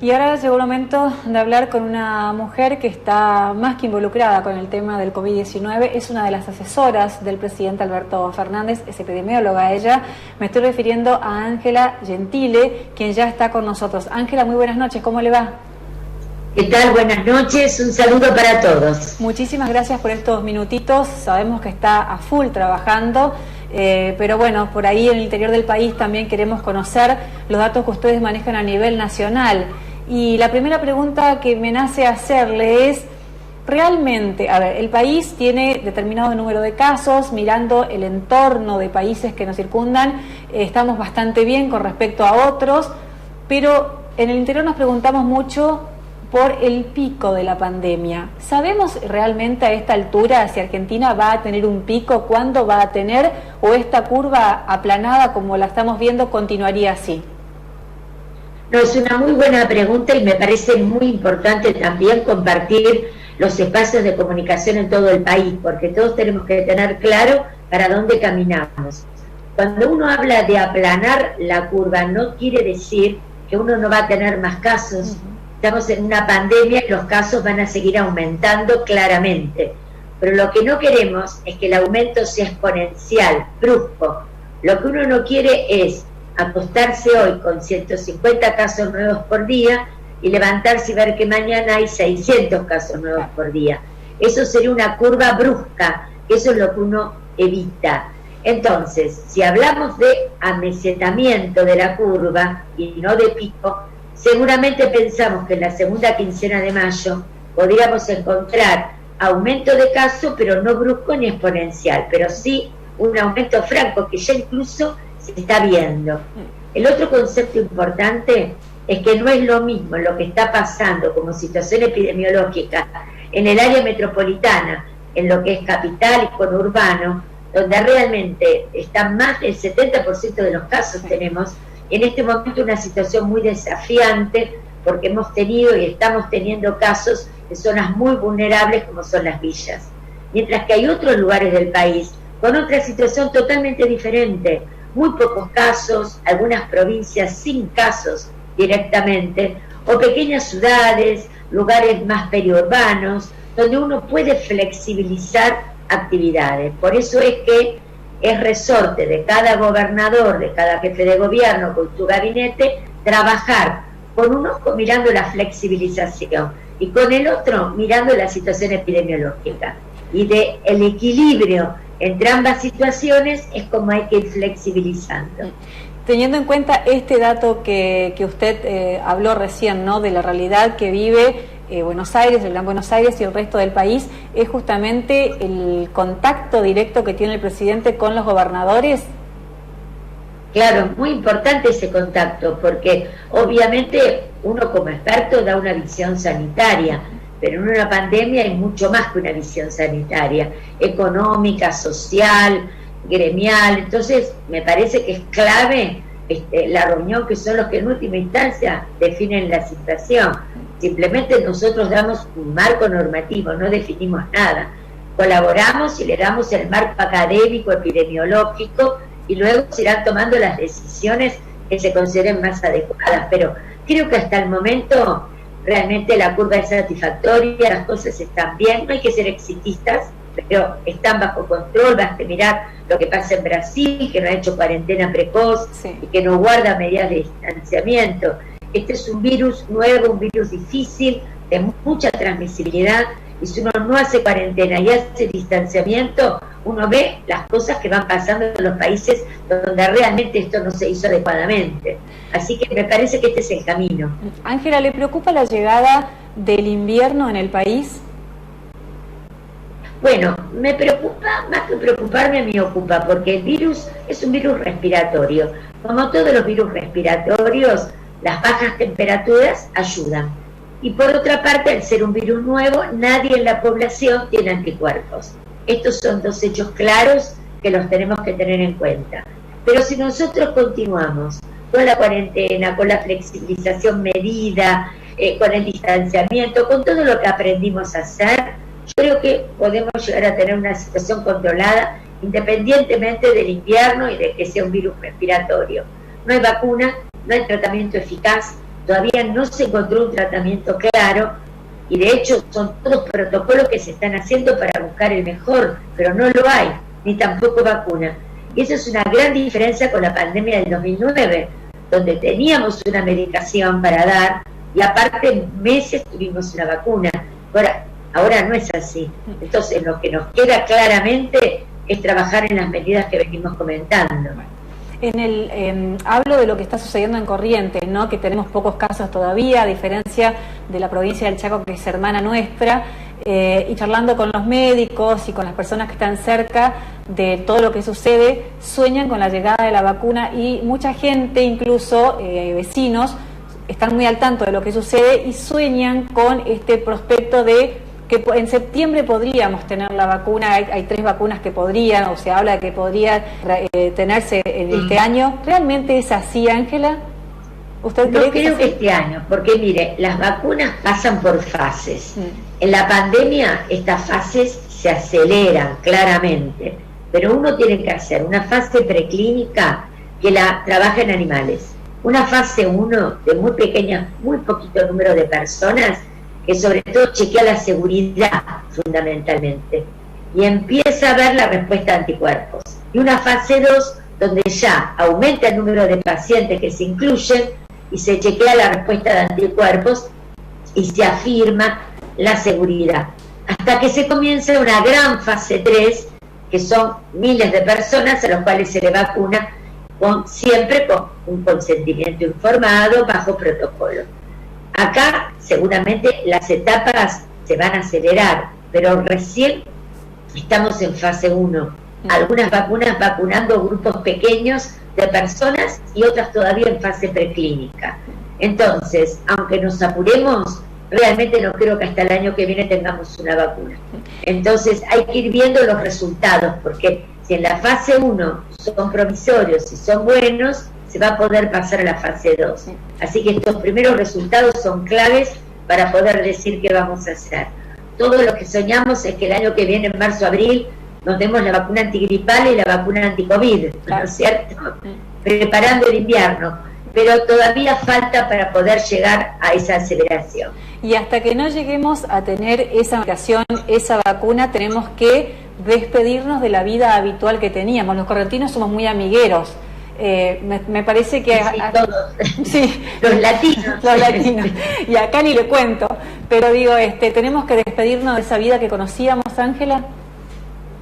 Y ahora llegó el momento de hablar con una mujer que está más que involucrada con el tema del COVID-19. Es una de las asesoras del presidente Alberto Fernández, es epidemióloga ella. Me estoy refiriendo a Ángela Gentile, quien ya está con nosotros. Ángela, muy buenas noches, ¿cómo le va? ¿Qué tal? Buenas noches, un saludo para todos. Muchísimas gracias por estos minutitos. Sabemos que está a full trabajando. Pero bueno, por ahí en el interior del país también queremos conocer los datos que ustedes manejan a nivel nacional. Y la primera pregunta que me nace hacerle es, realmente, a ver, el país tiene determinado número de casos, mirando el entorno de países que nos circundan, estamos bastante bien con respecto a otros, pero en el interior nos preguntamos mucho por el pico de la pandemia. ¿Sabemos realmente a esta altura si Argentina va a tener un pico, cuándo va a tener, o esta curva aplanada como la estamos viendo continuaría así? No, es una muy buena pregunta y me parece muy importante también compartir los espacios de comunicación en todo el país, porque todos tenemos que tener claro para dónde caminamos. Cuando uno habla de aplanar la curva, no quiere decir que uno no va a tener más casos. Estamos en una pandemia y los casos van a seguir aumentando claramente, pero lo que no queremos es que el aumento sea exponencial, brusco. Lo que uno no quiere es acostarse hoy con 150 casos nuevos por día y levantarse y ver que mañana hay 600 casos nuevos por día. Eso sería una curva brusca, eso es lo que uno evita. Entonces, si hablamos de amesetamiento de la curva y no de pico, seguramente pensamos que en la segunda quincena de mayo podríamos encontrar aumento de casos, pero no brusco ni exponencial, pero sí un aumento franco que ya incluso se está viendo. El otro concepto importante es que no es lo mismo lo que está pasando como situación epidemiológica en el área metropolitana, en lo que es capital y conurbano, donde realmente está más del 70% de los casos tenemos. En este momento una situación muy desafiante porque hemos tenido y estamos teniendo casos de zonas muy vulnerables como son las villas. Mientras que hay otros lugares del país con otra situación totalmente diferente, muy pocos casos, algunas provincias sin casos directamente, o pequeñas ciudades, lugares más periurbanos, donde uno puede flexibilizar actividades. Por eso es que es resorte de cada gobernador, de cada jefe de gobierno con su gabinete, trabajar con un ojo mirando la flexibilización y con el otro mirando la situación epidemiológica. Y de el equilibrio entre ambas situaciones es como hay que ir flexibilizando. Teniendo en cuenta este dato que usted habló recién, ¿no?, de la realidad que vive Buenos Aires, el Gran Buenos Aires y el resto del país, ¿es justamente el contacto directo que tiene el presidente con los gobernadores? Claro, muy importante ese contacto, porque obviamente uno como experto da una visión sanitaria, pero en una pandemia hay mucho más que una visión sanitaria, económica, social, gremial. Entonces me parece que es clave la reunión, que son los que en última instancia definen la situación. Simplemente nosotros damos un marco normativo, no definimos nada. Colaboramos y le damos el marco académico, epidemiológico, y luego se irán tomando las decisiones que se consideren más adecuadas. Pero creo que hasta el momento realmente la curva es satisfactoria, las cosas están bien, no hay que ser exitistas, pero están bajo control. Basta mirar lo que pasa en Brasil, que no ha hecho cuarentena precoz, sí, y que no guarda medidas de distanciamiento. Este es un virus nuevo, un virus difícil, de mucha transmisibilidad, y si uno no hace cuarentena y hace distanciamiento, uno ve las cosas que van pasando en los países donde realmente esto no se hizo adecuadamente. Así que me parece que este es el camino. Ángela, ¿le preocupa la llegada del invierno en el país? Bueno, me preocupa, más que preocuparme, me ocupa, porque el virus es un virus respiratorio. Como todos los virus respiratorios, las bajas temperaturas ayudan. Y por otra parte, al ser un virus nuevo, nadie en la población tiene anticuerpos. Estos son dos hechos claros que los tenemos que tener en cuenta. Pero si nosotros continuamos con la cuarentena, con la flexibilización medida, con el distanciamiento, con todo lo que aprendimos a hacer, yo creo que podemos llegar a tener una situación controlada independientemente del invierno y de que sea un virus respiratorio. No hay vacuna, no hay tratamiento eficaz, todavía no se encontró un tratamiento claro y de hecho son todos protocolos que se están haciendo para buscar el mejor, pero no lo hay, ni tampoco vacuna. Y eso es una gran diferencia con la pandemia del 2009, donde teníamos una medicación para dar y aparte meses tuvimos una vacuna. Ahora no es así. Entonces lo que nos queda claramente es trabajar en las medidas que venimos comentando. Hablo de lo que está sucediendo en Corrientes, ¿no? Que tenemos pocos casos todavía, a diferencia de la provincia del Chaco, que es hermana nuestra, y charlando con los médicos y con las personas que están cerca de todo lo que sucede, sueñan con la llegada de la vacuna y mucha gente, incluso vecinos, están muy al tanto de lo que sucede y sueñan con este prospecto de que en septiembre podríamos tener la vacuna. Hay 3 vacunas que podrían, o se habla de que podrían tenerse en este año. ¿Realmente es así, Ángela? ¿Usted cree creo que este año, porque mire, las vacunas pasan por fases. En la pandemia estas fases se aceleran claramente, pero uno tiene que hacer una fase preclínica que la trabaja en animales, una fase 1 de muy pequeña, muy poquito número de personas, que sobre todo chequea la seguridad fundamentalmente y empieza a ver la respuesta de anticuerpos. Y una fase 2 donde ya aumenta el número de pacientes que se incluyen y se chequea la respuesta de anticuerpos y se afirma la seguridad. Hasta que se comienza una gran fase 3, que son miles de personas a los cuales se le vacuna siempre con un consentimiento informado, bajo protocolo. Acá seguramente las etapas se van a acelerar, pero recién estamos en fase 1. Algunas vacunas vacunando grupos pequeños de personas y otras todavía en fase preclínica. Entonces, aunque nos apuremos, realmente no creo que hasta el año que viene tengamos una vacuna. Entonces hay que ir viendo los resultados, porque si en la fase 1 son provisorios y son buenos, se va a poder pasar a la fase 2. Así que estos primeros resultados son claves para poder decir qué vamos a hacer. Todo lo que soñamos es que el año que viene, en marzo-abril, nos demos la vacuna antigripal y la vacuna anti-COVID, ¿no es cierto? Preparando el invierno, pero todavía falta para poder llegar a esa aceleración. Y hasta que no lleguemos a tener esa medicación, esa vacuna, tenemos que despedirnos de la vida habitual que teníamos. Los correntinos somos muy amigueros. Me parece que... Sí, todos. Sí, los latinos. Los latinos. Y acá ni le cuento. Pero digo, tenemos que despedirnos de esa vida que conocíamos, Ángela.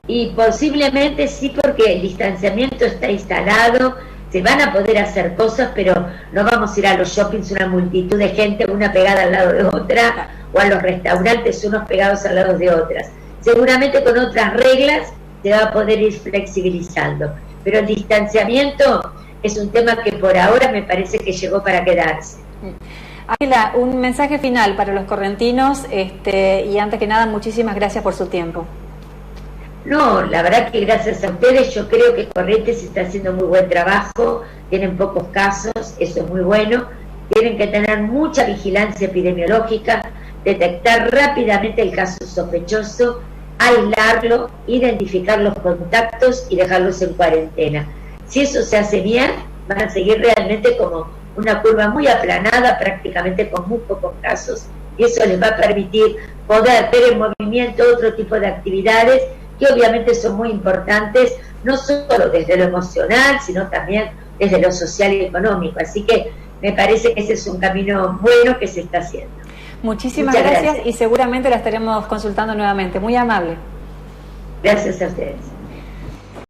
Y posiblemente sí, porque el distanciamiento está instalado, se van a poder hacer cosas, pero no vamos a ir a los shoppings una multitud de gente, una pegada al lado de otra, o a los restaurantes unos pegados al lado de otras. Seguramente con otras reglas se va a poder ir flexibilizando, pero el distanciamiento es un tema que por ahora me parece que llegó para quedarse. Ángela, un mensaje final para los correntinos, y antes que nada, muchísimas gracias por su tiempo. No, la verdad que gracias a ustedes. Yo creo que Corrientes está haciendo muy buen trabajo, tienen pocos casos, eso es muy bueno. Tienen que tener mucha vigilancia epidemiológica, detectar rápidamente el caso sospechoso, aislarlo, identificar los contactos y dejarlos en cuarentena. Si eso se hace bien, van a seguir realmente como una curva muy aplanada, prácticamente con muy pocos casos, y eso les va a permitir poder ver en movimiento otro tipo de actividades que obviamente son muy importantes, no solo desde lo emocional, sino también desde lo social y económico. Así que me parece que ese es un camino bueno que se está haciendo. Muchísimas gracias y seguramente la estaremos consultando nuevamente. Muy amable. Gracias a ustedes.